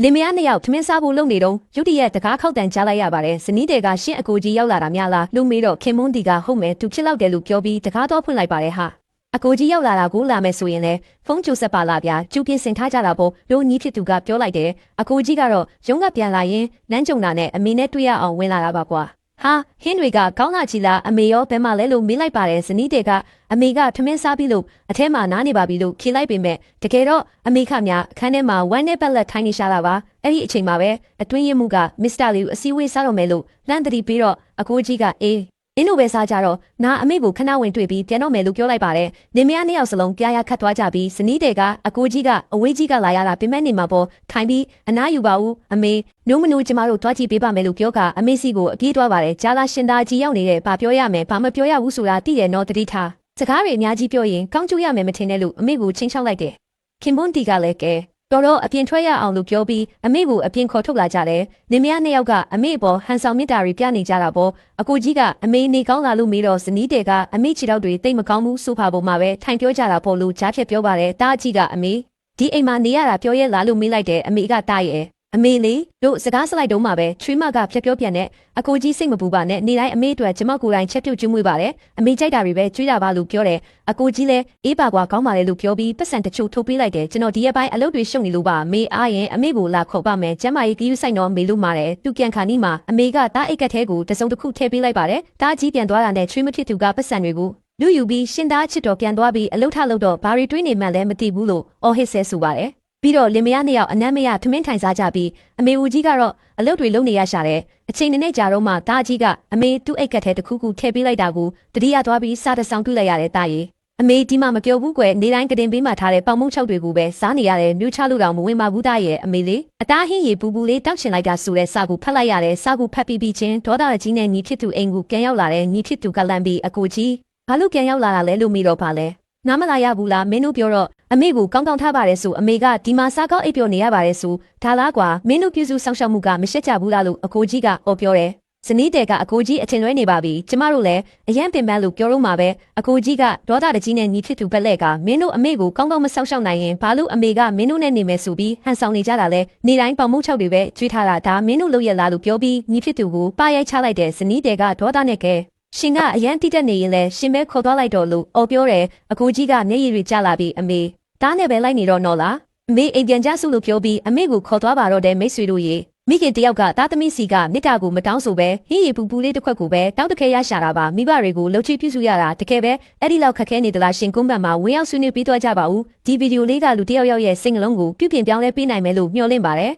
လင်မယားနှစ်ယောက်ထမင်းစားဖို့လုပ်နေတော့ရုတ်တရက်တကားခောက်တန်ကြားလိုက်ရပါတယ်ဇနီးတွေကရှင့်အကိုကြီးရောက်လာတာများလားလို့မေးတော့ခင်မွန်းဒီကဟုတ်မယ်သူဖြစ်လောက်တယ်လို့ပြောပြီးတကားတော့ဖွင့်လိုက်ပါတယ်ဟာအကိုကြီးရောက်လာတာကိုလာမယ်ဆိုရင်လည်းဖုန်းကြိုဆက်ပါလားဗျာကျူပြင်ဆင်ထားကြတာပေါ့လို့ညီးဖြစ်သူကပြောလိုက်တယ်အကိုကြီးကတော့ရုံးကပြန်လာရင်လမ်းကြုံတာနဲ့အမေနဲ့တွေ့ရအောင်ဝင်လာတာပါကွာဟာဟင်းတွေကကောင်းလာချီလားအမေရောဘယ်မှာလဲလို့မေးလိုက်ပါတယ်ဇနီးတွေကအမေကထမင်းစားပြီးလို့အထဲမှာနားနေပါပြီလို့ဖြေလိုက်ပေမဲ့တကယ်တော့အမေခမအခန်းထဲမှာဝမ်းနဲ့ပက်လက်ထိုင်းနေရှာတာပါအဲ့ဒီအချိန်မှာပဲအတွင်းရမှုကမစ္စတာလီကိုအစည်းအဝေးစားတော့မယ်လို့လှမ်းတတိပြီးတော့အကိုကြီးကအေးအင်းတို့ပဲစားကြတော့နာအမေကိုခဏဝင်တွေ့ပြီးပြန်တော့မယ်လို့ပြောလိုက်ပါတယ်လင်မယားနှစ်ယောက်စလုံးပြားရခတ်သွားကြပြီးဇနီးတွေကအကိုကြီးကအဝေးကြီးကလာရတာပြမနေမှာပေါ့ထိုင်ပြီးအနားယူပါဦးအမေနိုးမနိုးကျမတို့တွားကြည့်ပေးပါမယ်လို့ပြောကအမေစီကိုအပြေးသွားပါတယ်ဂျာလာရှင်သာကြီးရောက်နေတဲ့ဘာပြောရမယ်ဘာမပြောရဘူးဆိုတာသိတယ်နော်တတိထားစကားတွေအများကြီးပြောရင်ကောင်းကျိုးရမယ်မထင်နဲ့လို့အမေကိုချင်းချောက်လိုက်တယ်ခင်ပွန်းတီကလည်းကဲတော်အပြင်ထွက်ရအောင်လို့ပြောပြီးအမေကိုအပြင်ခေါ်ထုတ်လာကြတယ်။လင်မယားနှစ်ယောက်ကအမေပေါ်ဟန်ဆောင်မြတ်တာတွေပြနေကြတာပေါ့။အကိုကြီးကအမေနေကောင်းလာလို့မေးတော့ဇနီးတွေကအမေခြေထောက်တွေတိတ်မကောင်းဘူးဆိုပါပေါ်မှာပဲထိုင်ပြောကြတာပေါ့လို့ကြားဖြတ်ပြောပါတယ်။တားကြီးကအမေဒီအိမ်မှာနေရတာပြောရဲလားလို့မေးလိုက်တယ်အမေကတားရဲ့အမေလေးတို့စကားစလိုက်တုံးမှာပဲချွေးမကဖြတ်ပြောပြန်နဲ့အကိုကြီးစိတ်မပူပါနဲ့နေတိုင်းအမေအတွက်ကျမကိုယ်တိုင်ချက်ပြုတ်ကျွေးမွေးပါတယ်အမေကြိုက်တာတွေပဲကျွေးတာပါလို့ပြောတယ်အကိုကြီးလည်းအေးပါကွာကောင်းပါလေလို့ပြောပြီးပတ်စံတချို့ထိုးပေးလိုက်တယ်ကျွန်တော်ဒီရက်ပိုင်းအလုပ်တွေရှုပ်နေလို့ပါမေအားရင်အမေကိုလာခေါ်ပါမယ်ကျမကြီးကယူဆိုင်တော့မေလို့မာတယ်သူပြန်ခါနီးမှာအမေကတားအိတ်ကက်ထဲကိုတစုံတစ်ခုထည့်ပေးလိုက်ပါတယ်တားကြီးပြန်သွားတာနဲ့ချွေးမဖြစ်သူကပတ်စံတွေကိုလူယူပြီးရှင်သားချစ်တော်ပြန်သွားပြီးအလုပ်ထလုပ်တော့ဘာတွေတွေးနေမှန်းလဲမသိဘူးလို့အော်ဟစ်ဆဲဆိုပါတယ်ပြီးတော့လင်မယားနှစ်ယောက်အနမ်းမရထမင်းထိုင်စားကြပြီးအမေဦးကြီးကတော့အလုပ်တွေလုပ်နေရရှာတယ်အချိန်နဲ့ကြာတော့မှတားကြီးကအမေသူ့အိတ်ကက်ထဲတစ်ခုခုထည့်ပေးလိုက်တာကိုတတိယသွားပြီးစားတဆောင်တွေ့လိုက်ရတယ်တားရီအမေဒီမှာမပြောဘူးကွယ်နေတိုင်းကတင်ပေးမှထားတဲ့ပေါင်မုံ6တွေကိုပဲစားနေရတယ်မြို့ချလို့တော့မဝင်ပါဘူးတားရဲ့အမေလေးအသားဟင်းရီပူပူလေးတောက်ချင်လိုက်တာဆိုတဲ့စာကိုဖတ်လိုက်ရတယ်စာကိုဖတ်ပြီးချင်းဒေါသကြီးနဲ့ညီဖြစ်သူအိမ်ကိုပြန်ရောက်လာတဲ့ညီဖြစ်သူကလန့်ပြီးအကိုကြီးဘာလို့ပြန်ရောက်လာတာလဲလို့မေးတော့ပါလဲနားမလာရဘူးလားမင်းတို့ပြောတော့အမေကိုကောင်းကောင်းထားပါတယ်ဆိုအမေကဒီမှာစားကောက်အိပ်ပျော်နေရပါတယ်ဆိုဒါလားကွာမင်းတို့ပြုစုစောင့်ရှောက်မှုကမရှက်ကြဘူးလားလို့အကိုကြီးကအော်ပြောတယ်ဇနီးတဲ့ကအကိုကြီးအထင်လွဲနေပါပြီကျမတို့လည်းအရန်ပင်ပန်းလို့ပြောတော့မှာပဲအကိုကြီးကဒေါသတကြီးနဲ့ညီဖြစ်သူဘက်လက်ကမင်းတို့အမေကိုကောင်းကောင်းမစောင့်ရှောက်နိုင်ရင်ဘာလို့အမေကမင်းတို့နဲ့နေမယ်ဆိုပြီးဟန်ဆောင်နေကြတာလဲနေတိုင်းပေါင်မုတ်6တွေပဲကျွေးထားတာဒါမင်းတို့လုပ်ရလားလို့ပြောပြီးညီဖြစ်သူကိုပါရိုက်ချလိုက်တဲ့ဇနီးတဲ့ကဒေါသနဲ့ကဲရှင်ကအရန်တိတက်နေရင်လဲရှင်ပဲခေါ်သွားလိုက်တော့လို့အော်ပြောတယ်အကိုကြီးကမျက်ရည်တွေကျလာပြီးအမေတားနဲ့ပဲလိုက်နေတော့နော်လားအမေအိမ်ပြန်ကြစုလို့ပြောပြီးအမေကိုခေါ်သွားပါတော့တဲ့မိတ်ဆွေတို့ရေမိခင်တယောက်ကသားသမီးစီကမြစ်တာကိုမတောင်းဆိုပဲဟင်းရီပူပူလေးတစ်ခွက်ကိုပဲတောင်းတခဲရရှာတာပါမိဘတွေကိုလှုပ်ချပြုစုရတာတကယ်ပဲအဲ့ဒီလောက်ခက်ခဲနေသလားရှင်ကွန်းဘတ်မှာဝင်ရောက်ဆွေးနွေးပြီးတော့ကြပါဦးဒီဗီဒီယိုလေးကလူတယောက်ရဲ့စိတ်နှလုံးကိုပြုပြင်ပြောင်းလဲပေးနိုင်မယ်လို့မျှော်လင့်ပါတယ်